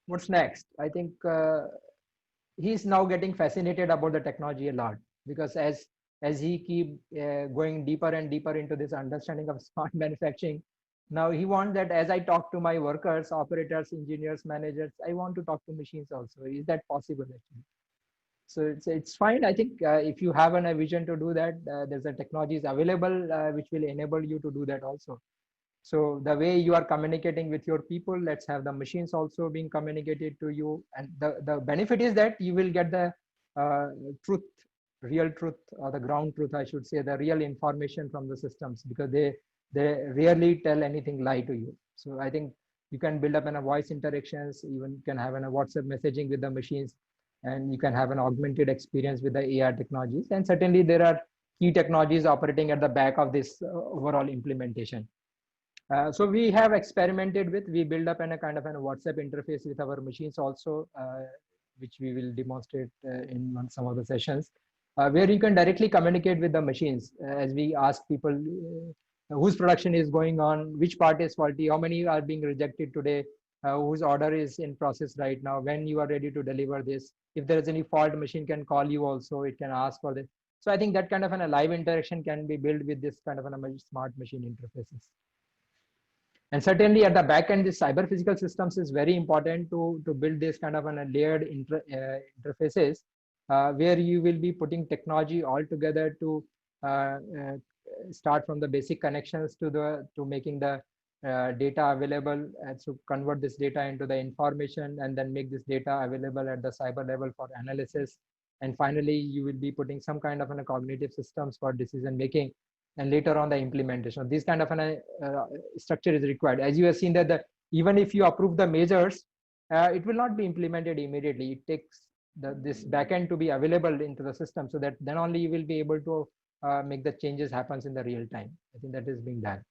what's next? I think he's now getting fascinated about the technology a lot, because as he keep going deeper and deeper into this understanding of smart manufacturing, now he wants that as I talk to my workers, operators, engineers, managers, I want to talk to machines also. Is that possible actually? So it's fine. I think if you have a vision to do that, there's a technologies available which will enable you to do that also. So the way you are communicating with your people, let's have the machines also being communicated to you. And the benefit is that you will get the uh, truth, real truth, or the ground truth, I should say, the real information from the systems, because they rarely tell anything lie to you. So I think you can build up in a voice interactions, even can have a WhatsApp messaging with the machines, and you can have an augmented experience with the AI technologies. And certainly there are key technologies operating at the back of this overall implementation. So we have experimented with, we build up in a kind of a WhatsApp interface with our machines also, which we will demonstrate in some of the sessions, where you can directly communicate with the machines as we ask people whose production is going on, which part is faulty, how many are being rejected today, whose order is in process right now, when you are ready to deliver this. If there is any fault, machine can call you also, it can ask for this. So I think that kind of a live interaction can be built with this kind of a smart machine interfaces. And certainly at the back end, the cyber physical systems is very important to build this kind of a layered interfaces, where you will be putting technology all together to uh, uh, start from the basic connections to making the data available, and to convert this data into the information, and then make this data available at the cyber level for analysis. And finally, you will be putting some kind of a cognitive systems for decision making, and later on the implementation. This kind of an structure is required. As you have seen that even if you approve the measures, it will not be implemented immediately. It takes this backend to be available into the system, so that then only you will be able to make the changes happens in the real time. I think that is being done.